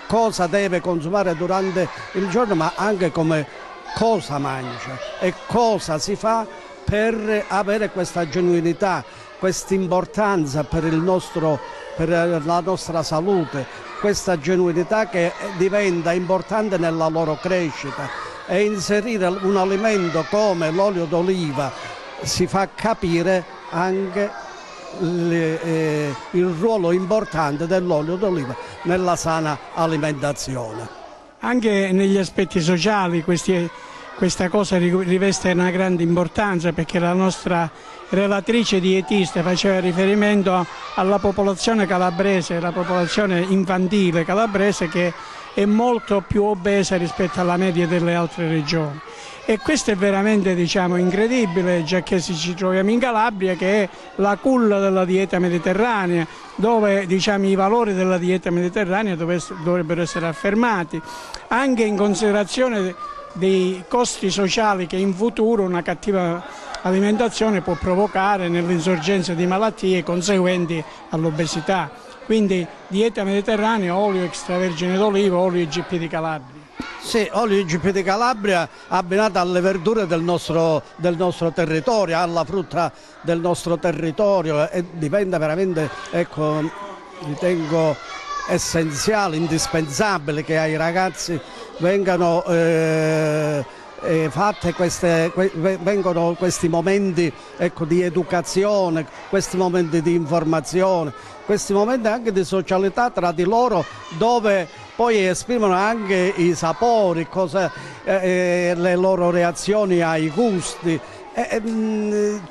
cosa deve consumare durante il giorno, ma anche cosa mangia e cosa si fa per avere questa genuinità questa importanza per la nostra salute, questa genuinità che diventa importante nella loro crescita, e inserire un alimento come l'olio d'oliva si fa capire anche il ruolo importante dell'olio d'oliva nella sana alimentazione. Anche negli aspetti sociali questa cosa riveste una grande importanza, perché la nostra relatrice dietista faceva riferimento alla popolazione calabrese, la popolazione infantile calabrese, che è molto più obesa rispetto alla media delle altre regioni. E questo è veramente, incredibile, già che ci troviamo in Calabria, che è la culla della dieta mediterranea, dove i valori della dieta mediterranea dovrebbero essere affermati, anche in considerazione dei costi sociali che in futuro una cattiva alimentazione può provocare nell'insorgenza di malattie conseguenti all'obesità. Quindi dieta mediterranea, olio extravergine d'oliva, olio IGP di Calabria. Sì, olio IGP di Calabria abbinato alle verdure del nostro territorio, alla frutta del nostro territorio, e diventa veramente, ritengo essenziale, indispensabile che ai ragazzi vengano fatte vengono questi momenti di educazione, questi momenti di informazione, questi momenti anche di socialità tra di loro, dove poi esprimono anche i sapori, le loro reazioni ai gusti.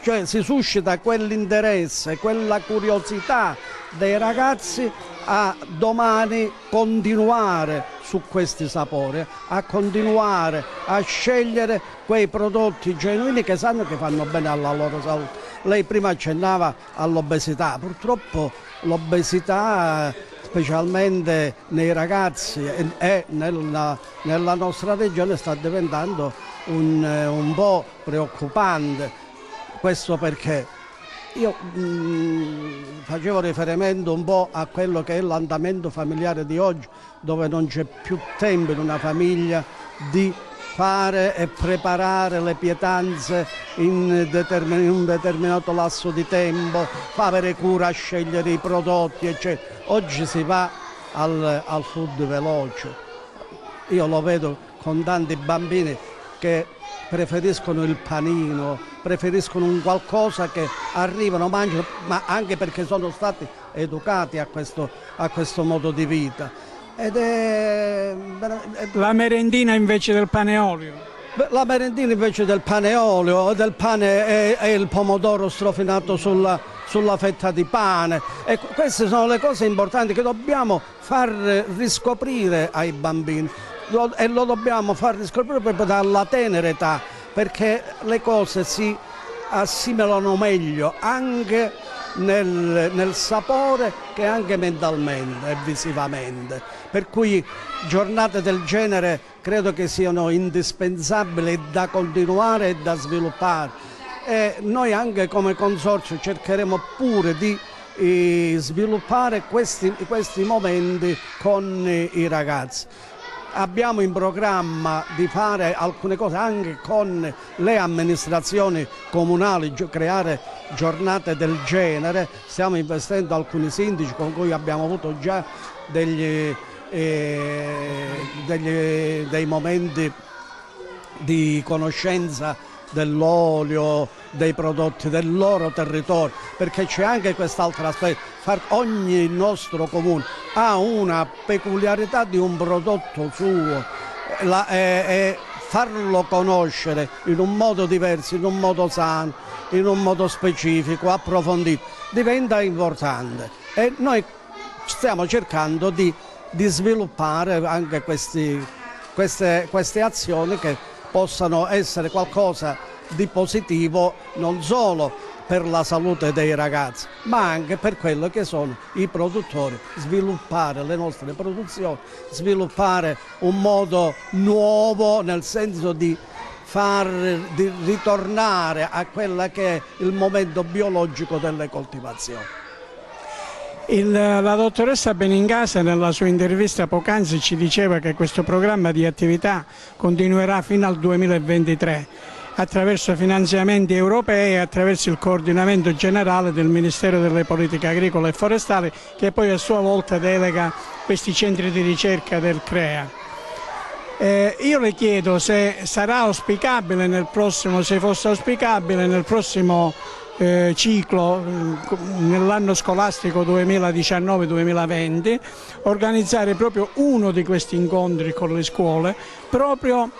Cioè si suscita quell'interesse, quella curiosità dei ragazzi a domani continuare su questi sapori, a continuare a scegliere quei prodotti genuini che sanno che fanno bene alla loro salute. Lei prima accennava all'obesità, purtroppo l'obesità, specialmente nei ragazzi e nella nostra regione, sta diventando un po' preoccupante. Questo perché io facevo riferimento un po' a quello che è l'andamento familiare di oggi, dove non c'è più tempo in una famiglia di fare e preparare le pietanze in un determinato lasso di tempo, avere cura a scegliere i prodotti, eccetera. Oggi si va al food veloce. Io lo vedo con tanti bambini che preferiscono il panino, preferiscono un qualcosa che arrivano, mangiano, ma anche perché sono stati educati a questo modo di vita. La merendina invece del pane e olio? La merendina invece del pane e olio, del pane e il pomodoro strofinato sulla fetta di pane. E queste sono le cose importanti che dobbiamo far riscoprire ai bambini. E lo dobbiamo far riscoprire proprio dalla tenera età, perché le cose si assimilano meglio anche nel sapore che anche mentalmente e visivamente. Per cui giornate del genere credo che siano indispensabili da continuare e da sviluppare. E noi anche come consorzio cercheremo pure di sviluppare questi momenti con i ragazzi. Abbiamo in programma di fare alcune cose anche con le amministrazioni comunali, creare giornate del genere. Stiamo investendo alcuni sindaci con cui abbiamo avuto già dei momenti di conoscenza dell'olio, dei prodotti del loro territorio, perché c'è anche quest'altro aspetto. Ogni nostro comune ha una peculiarità di un prodotto suo e farlo conoscere in un modo diverso, in un modo sano, in un modo specifico, approfondito, diventa importante. E noi stiamo cercando di sviluppare anche queste azioni che possano essere qualcosa di positivo non solo per la salute dei ragazzi, ma anche per quello che sono i produttori, sviluppare le nostre produzioni, sviluppare un modo nuovo nel senso di ritornare a quella che è il momento biologico delle coltivazioni. La dottoressa Benincasa nella sua intervista poc'anzi ci diceva che questo programma di attività continuerà fino al 2023 attraverso finanziamenti europei e attraverso il coordinamento generale del Ministero delle Politiche Agricole e Forestali, che poi a sua volta delega questi centri di ricerca del CREA. Io le chiedo se sarà auspicabile se fosse auspicabile nel prossimo ciclo, nell'anno scolastico 2019-2020, organizzare proprio uno di questi incontri con le scuole, proprio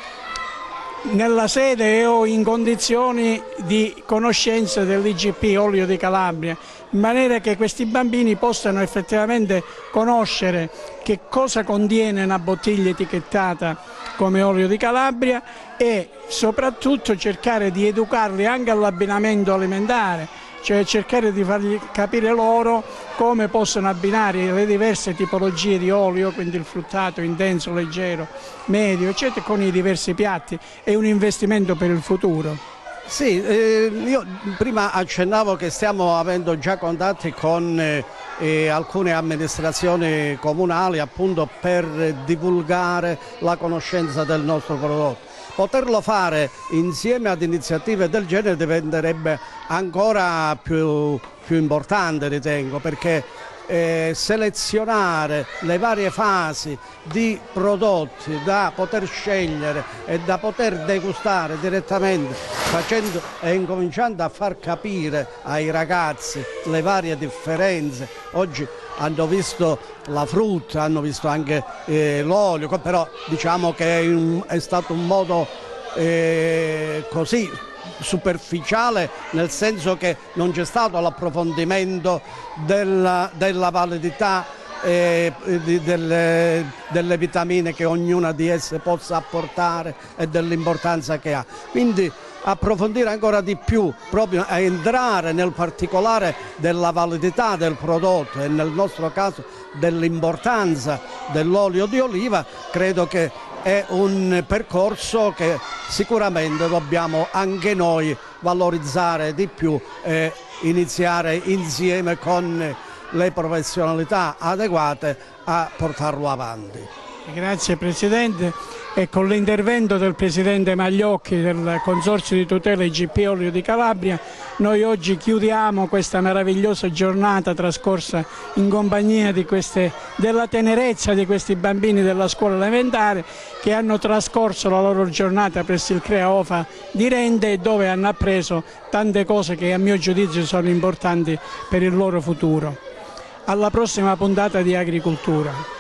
nella sede o in condizioni di conoscenza dell'IGP Olio di Calabria, in maniera che questi bambini possano effettivamente conoscere che cosa contiene una bottiglia etichettata come olio di Calabria e soprattutto cercare di educarli anche all'abbinamento alimentare, cioè cercare di fargli capire loro come possono abbinare le diverse tipologie di olio, quindi il fruttato, intenso, leggero, medio, eccetera, con i diversi piatti. È un investimento per il futuro. Sì, io prima accennavo che stiamo avendo già contatti con alcune amministrazioni comunali appunto per divulgare la conoscenza del nostro prodotto. Poterlo fare insieme ad iniziative del genere diventerebbe ancora più importante, ritengo, perché selezionare le varie fasi di prodotti da poter scegliere e da poter degustare direttamente, facendo e incominciando a far capire ai ragazzi le varie differenze. Oggi hanno visto la frutta, hanno visto anche l'olio, però diciamo che è stato un modo così superficiale, nel senso che non c'è stato l'approfondimento della validità delle vitamine che ognuna di esse possa apportare e dell'importanza che ha. Quindi approfondire ancora di più, proprio a entrare nel particolare della validità del prodotto e nel nostro caso dell'importanza dell'olio di oliva, credo che è un percorso che sicuramente dobbiamo anche noi valorizzare di più e iniziare insieme con le professionalità adeguate a portarlo avanti. Grazie Presidente, e con l'intervento del Presidente Magliocchi del Consorzio di tutela IGP Olio di Calabria noi oggi chiudiamo questa meravigliosa giornata trascorsa in compagnia della tenerezza di questi bambini della scuola elementare che hanno trascorso la loro giornata presso il CREA OFA di Rende, dove hanno appreso tante cose che a mio giudizio sono importanti per il loro futuro. Alla prossima puntata di Agricoltura.